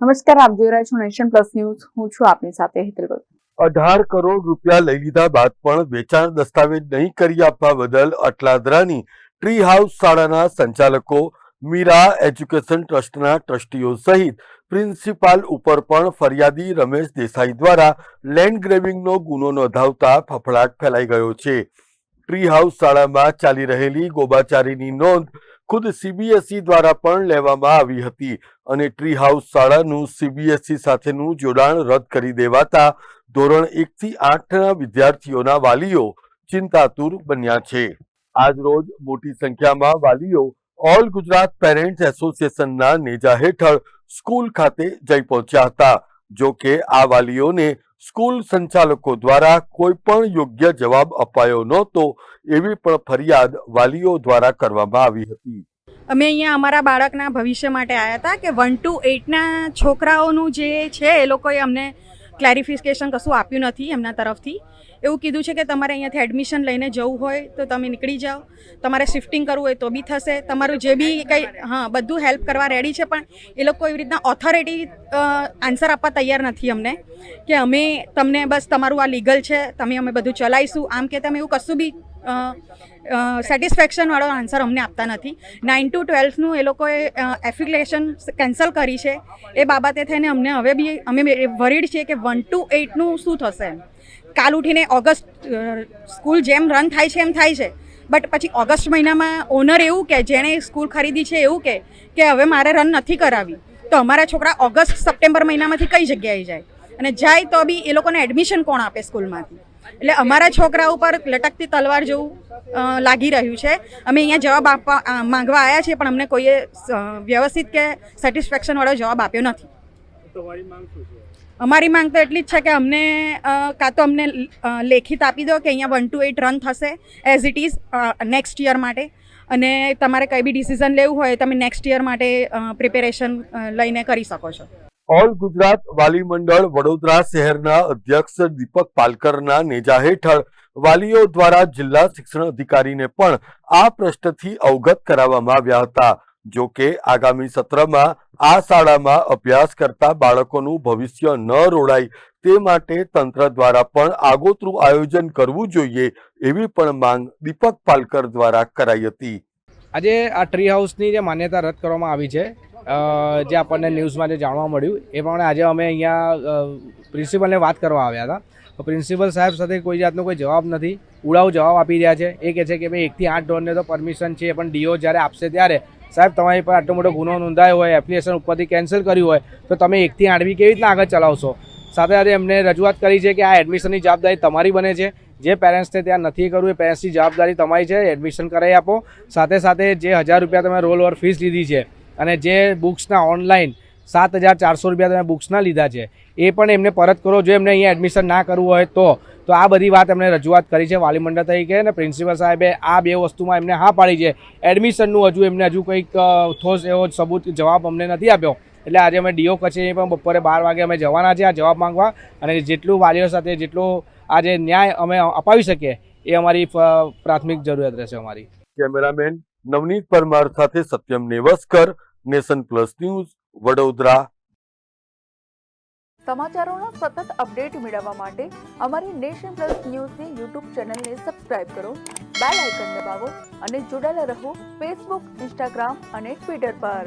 નમસ્કાર, આપ જોઈ રહ્યા છો નેશન પ્લસ ન્યૂઝ. હું છું આપની સાથે હેતલ ભગત. 18 કરોડ રૂપિયા લઈ લીધા બાદ પણ વેચાણ દસ્તાવેજ નહીં કરી આપવા બદલ અટલાદરાની ટ્રી હાઉસ શાળાના સંચાલકો, મીરા એજ્યુકેશન ટ્રસ્ટના ટ્રસ્ટીઓ સહિત પ્રિન્સિપાલ ઉપર પણ ફરિયાદી રમેશ દેસાઈ દ્વારા લેન્ડ ગ્રેબિંગનો ગુનો નોંધાવતા ફફડાટ ફેલાઈ ગયો છે. ટ્રી હાઉસ શાળામાં ચાલી રહેલી ગોબાચારીની નોંધ ખુદ સીબીએસઈ દ્વારા પણ લેવામાં આવી હતી અને ટ્રી હાઉસ શાળાનું સીબીએસઈ સાથેનું જોડાણ રદ કરી દેવાતા ધોરણ 1 થી 8ના વિદ્યાર્થીઓના વાલીઓ ચિંતાતુર બન્યા છે. આજરોજ મોટી સંખ્યામાં વાલીઓ ઓલ ગુજરાત પેરેન્ટ્સ એસોસિએશનના નેજા હેઠળ સ્કૂલ ખાતે જઈ પહોંચ્યા હતા. જો કે આ વાલીઓને સ્કૂલ સંચાલકો દ્વારા કોઈ પણ યોગ્ય જવાબ અપાયો નહોતો એવી પણ ફરિયાદ વાલીઓ દ્વારા કરવામાં આવી હતી. અમે અહીંયા અમારા બાળકના ભવિષ્ય માટે આવ્યા હતા કે 1 to 8ના છોકરાઓનું જે છે એ લોકોએ અમને ક્લેરિફિકેશન કશું આપ્યું નથી એમના તરફથી. એવું કીધું છે કે તમારે અહીંયાથી એડમિશન લઈને જવું હોય તો તમે નીકળી જાઓ, તમારે શિફ્ટિંગ કરવું હોય તો બી થશે, તમારું જે બી કંઈ બધું હેલ્પ કરવા રેડી છે. પણ એ લોકો એવી રીતના ઓથોરિટી આન્સર આપવા તૈયાર નથી અમને કે અમે તમને બસ તમારું આ લીગલ છે, અમે બધું ચલાવીશું આમ કે તમે એવું કશું બી સેટિસ્ફેક્શનવાળો આન્સર અમને આપતા નથી. 9 to 12નું એ લોકોએ એપ્લિકેશન કેન્સલ કરી છે. એ બાબતે થઈને અમને હવે બી અમે વરીડ છીએ કે 1 to 8નું શું થશે. કાલ ઉઠીને ઓગસ્ટ સ્કૂલ જેમ રન થાય છે એમ થાય છે, બટ પછી ઓગસ્ટ મહિનામાં ઓનર એવું કે જેણે સ્કૂલ ખરીદી છે એવું કે હવે મારે રન નથી કરાવી, તો અમારા છોકરા ઓગસ્ટ સપ્ટેમ્બર મહિનામાંથી કઈ જગ્યાએ જાય અને જાય તો બી એ લોકોને એડમિશન કોણ આપે સ્કૂલમાંથી. એટલે અમારા છોકરા ઉપર લટકતી તલવાર જેવું લાગી રહ્યું છે. અમે અહીંયા જવાબ માંગવા આવ્યા છીએ પણ અમને કોઈએ વ્યવસ્થિત કે સેટિસ્ફેક્શનવાળો જવાબ આપ્યો નથી. અમારી માંગ તો એટલી જ છે કે અમને કાં તો અમને લેખિત આપી દો કે અહીંયા 1 to 8 રન થશે as it is next year માટે, અને તમારે કંઈ બી ડિસિઝન લેવું હોય તમે નેક્સ્ટ યર માટે પ્રિપેરેશન લઈને કરી શકો છો. ઓલ ગુજરાત વાલી મંડળ વડોદરા શહેરના અધ્યક્ષ દીપક પાલકરના નેજા હેઠળ વાલીઓ દ્વારા જિલ્લા શિક્ષણ અધિકારીને પણ આ પ્રશ્નથી અવગત કરાવવામાં આવ્યા હતા. જો કે આગામી સત્રમાં આ શાળામાં અભ્યાસ કરતા બાળકોનું ભવિષ્ય ન રોડાય તે માટે તંત્ર દ્વારા પણ આગોતરું આયોજન કરવું જોઈએ એવી પણ માંગ દીપક પાલકર દ્વારા કરાઈ હતી. આજે આ ટ્રી હાઉસની જે માન્યતા રદ કરવામાં આવી છે, જે આપણને ન્યૂઝમાં જે જાણવા મળ્યું એ પ્રમાણે આજે અમે અહીંયા પ્રિન્સિપલને વાત કરવા આવ્યા હતા. પ્રિન્સિપલ સાહેબ સાથે કોઈ જાતનો કોઈ જવાબ નથી, ઉડાવ જવાબ આપી રહ્યા છે. એ કહે છે કે ભાઈ 1 થી 8 ધોરણને તો પરમિશન છે, પણ ડીઓ જ્યારે આપશે ત્યારે સાહેબ તમારી પર આટલો મોટો ગુનો નોંધાયો હોય, એપ્લિકેશન ઉપરથી કેન્સલ કર્યું હોય તો તમે 1 થી 8 બી કેવી રીતના આગળ ચલાવશો. સાથે સાથે એમને રજૂઆત કરી છે કે આ એડમિશનની જવાબદારી તમારી બને છે. જે પેરેન્ટ્સને ત્યાં નથી કરવું એ પેરેન્ટ્સની જવાબદારી તમારી છે, એડમિશન કરાવી આપો. સાથે સાથે જે 1000 રૂપિયા તમે રોલ ઓવર ફીસ લીધી છે અને જે બુક્સના ઓનલાઈન 7400 રૂપિયા તમે બુક્સના લીધા છે એ પણ એમને પરત કરો જો એમને અહીંયા એડમિશન ના કરવું હોય તો. આ બધી વાત એમને રજૂઆત કરી છે વાલી મંડળ તરીકે, અને પ્રિન્સિપલ સાહેબે આ બે વસ્તુમાં એમને હા પાડી છે. એડમિશનનું હજુ કંઈક ઠોસ એવો સબૂત જવાબ અમને નથી આપ્યો. એટલે આજે અમે ડીઓ કચેરી પણ બપોરે 12 વાગે અમે જવાના છે આ જવાબ માંગવા, અને જેટલું વાલીઓ સાથે જેટલું આજે ન્યાય અમે અપાવી શકીએ એ અમારી પ્રાથમિક જરૂરિયાત રહેશે અમારી. કેમેરામેન નવનીત પરમાર સાથે Satyam Nevaskar, Nation Plus News, Vadodara. સમાચારોના સતત અપડેટ મેળવવા માટે અમારી નેશન પ્લસ ન્યૂઝની યુટ્યુબ ચેનલને સબસ્ક્રાઇબ કરો, બેલ આઇકન દબાવો અને જોડાયેલા રહો ફેસબુક, ઇન્સ્ટાગ્રામ અને ટ્વિટર પર.